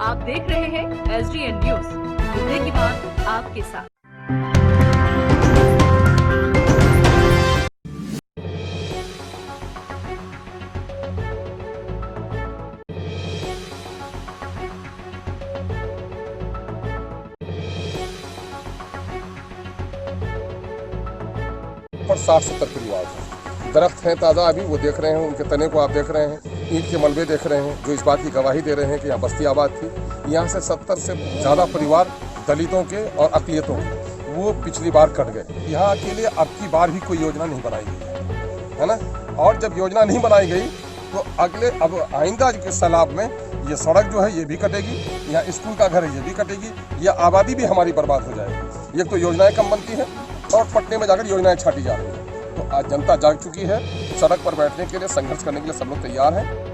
आप देख रहे हैं SDN न्यूज, मुद्दे की बात आपके साथ। पर 60-70 परिवार हैं। दरख्त हैं ताज़ा, अभी वो देख रहे हैं, उनके तने को आप देख रहे हैं, ईंट के मलबे देख रहे हैं, जो इस बात की गवाही दे रहे हैं कि यहाँ बस्ती आबाद थी। यहाँ से 70 से ज़्यादा परिवार दलितों के और अक़लियतों के वो पिछली बार कट गए। यहाँ के लिए अब की बार भी कोई योजना नहीं बनाई गई है ना। और जब योजना नहीं बनाई गई तो अब आइंदा के सैलाब में ये सड़क जो है ये भी कटेगी, यहाँ स्कूल का घर है ये भी कटेगी, यह आबादी भी हमारी बर्बाद हो जाएगी। एक तो योजनाएं कम बनती हैं और पटने में जाकर योजनाएं छाटी जा रही हैं। तो आज जनता जाग चुकी है, सड़क पर बैठने के लिए, संघर्ष करने के लिए सब लोग तैयार हैं।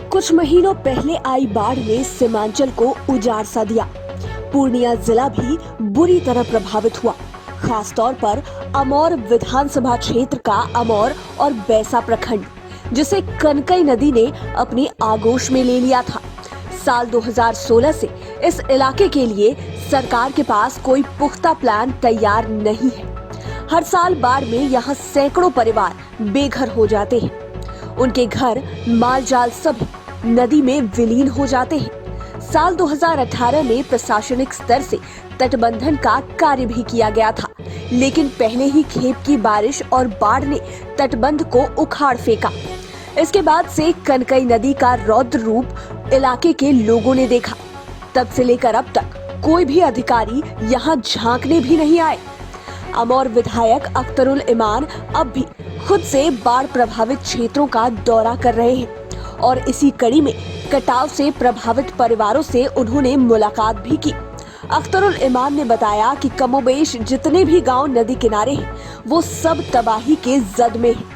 कुछ महीनों पहले आई बाढ़ ने सीमांचल को उजाड़ सा दिया। पूर्णिया जिला भी बुरी तरह प्रभावित हुआ, खासतौर पर अमौर विधानसभा क्षेत्र का अमौर और बैसा प्रखंड, जिसे कनकई नदी ने अपनी आगोश में ले लिया था। साल 2016 से इस इलाके के लिए सरकार के पास कोई पुख्ता प्लान तैयार नहीं है। हर साल बाढ़ में यहाँ सैकड़ों परिवार बेघर हो जाते हैं। उनके घर, माल जाल सभी नदी में विलीन हो जाते हैं। साल 2018 में प्रशासनिक स्तर से तटबंधन का कार्य भी किया गया था, लेकिन पहले ही खेप की बारिश और बाढ़ ने तटबंध को उखाड़ फेंका। इसके बाद से कनकई नदी का रौद्र रूप इलाके के लोगों ने देखा। तब से लेकर अब तक कोई भी अधिकारी यहाँ झांकने भी नहीं आए। अमौर विधायक अख्तरुल इमान अब भी खुद से बाढ़ प्रभावित क्षेत्रों का दौरा कर रहे हैं और इसी कड़ी में कटाव से प्रभावित परिवारों से उन्होंने मुलाकात भी की। अख्तरुल इमान ने बताया कि कमोबेश जितने भी गांव नदी किनारे हैं वो सब तबाही के जद में हैं।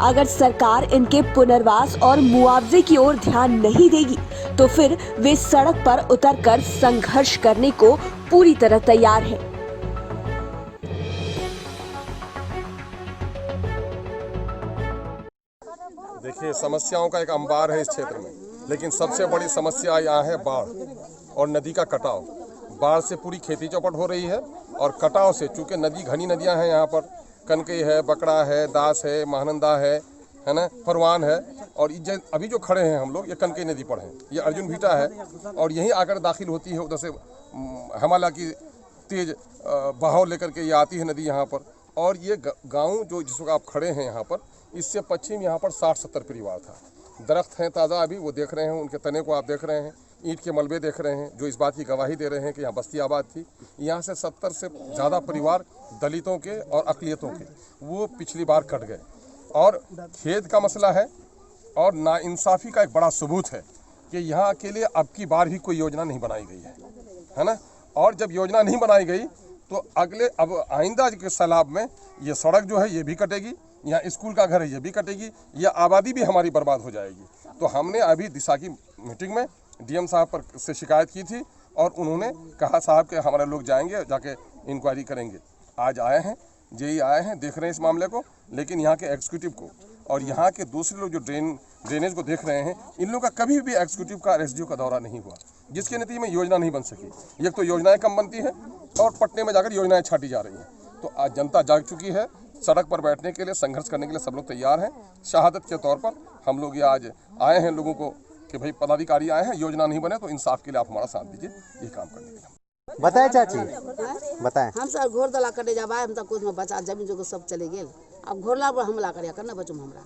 अगर सरकार इनके पुनर्वास और मुआवजे की ओर ध्यान नहीं देगी तो फिर वे सड़क पर उतरकर संघर्ष करने को पूरी तरह तैयार है। देखिए, समस्याओं का एक अंबार है इस क्षेत्र में, लेकिन सबसे बड़ी समस्या यहाँ है बाढ़ और नदी का कटाव। बाढ़ से पूरी खेती चौपट हो रही है और कटाव से, चूंकि नदी घनी नदियाँ हैं यहाँ पर, कनकई है, बकड़ा है, दास है, महानंदा है ना, परवान है, और अभी जो खड़े हैं हम लोग ये कनकई नदी पर हैं। ये अर्जुन भीटा है और यहीं आकर दाखिल होती है, उधर से हिमालय की तेज बहाव लेकर के ये आती है नदी यहाँ पर। और ये गांव जो जिस वक्त आप खड़े हैं यहाँ पर, इससे पश्चिम यहाँ पर 60-70 परिवार था। दरख्त हैं ताज़ा, अभी वो देख रहे हैं, उनके तने को आप देख रहे हैं, ईंट के मलबे देख रहे हैं, जो इस बात की गवाही दे रहे हैं कि यहाँ बस्ती आबाद थी। यहाँ से 70 से ज़्यादा परिवार दलितों के और अक़लियतों के वो पिछली बार कट गए। और खेत का मसला है और नाइंसाफ़ी का एक बड़ा सबूत है कि यहाँ के लिए अब की बार भी कोई योजना नहीं बनाई गई है ना। और जब योजना नहीं बनाई गई तो अब आइंदा के सैलाब में ये सड़क जो है ये भी कटेगी, यहाँ स्कूल का घर है ये भी कटेगी, यह आबादी भी हमारी बर्बाद हो जाएगी। तो हमने अभी दिशा की मीटिंग में DM साहब पर से शिकायत की थी और उन्होंने कहा साहब कि हमारे लोग जाएंगे, जाके इंक्वायरी करेंगे। आज आए हैं, जेई आए हैं, देख रहे हैं इस मामले को, लेकिन यहाँ के एग्जीक्यूटिव को और यहाँ के दूसरे लोग जो ड्रेनेज को देख रहे हैं, इन लोगों का कभी भी एग्जीक्यूटिव का RSDO का दौरा नहीं हुआ, जिसके नतीजे में योजना नहीं बन सकी। एक तो योजनाएं कम बनती हैं और पटने में जाकर योजनाएं छाटी जा रही हैं। तो आज जनता जाग चुकी है, सड़क पर बैठने के लिए, संघर्ष करने के लिए सब लोग तैयार हैं। शहादत के तौर पर हम लोग ये आज आए हैं लोगों को कि भाई पदाधिकारी आए हैं, योजना नहीं बने तो इंसाफ के लिए आप हमारा साथ दीजिए, ये काम करने के लिए। बताएं चाची, बताएं। हम सब घोर दला कटे जाबा, हम सब कुछ में बचा जमीन जो सब चले गेल। अब घोरला पर हमला करिया करना बचुम हमरा।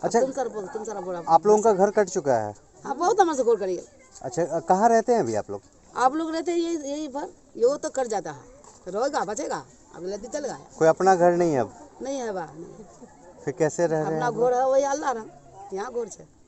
अच्छा, तुम सारा बोला आप लोगों का घर कट चुका है? हाँ, बहुत हमसे घोर करिए। अच्छा, कहाँ रहते हैं अभी आप लोग? आप लोग रहते हैं यही पर, ये तो कट जाता है, रोएगा बचेगा, अब लदी चल गया। कोई अपना घर नहीं है अब? नहीं है बा, फिर कैसे रह रहे हैं? अपना घोर है वही अल्लाह रहा, यहाँ घोर है।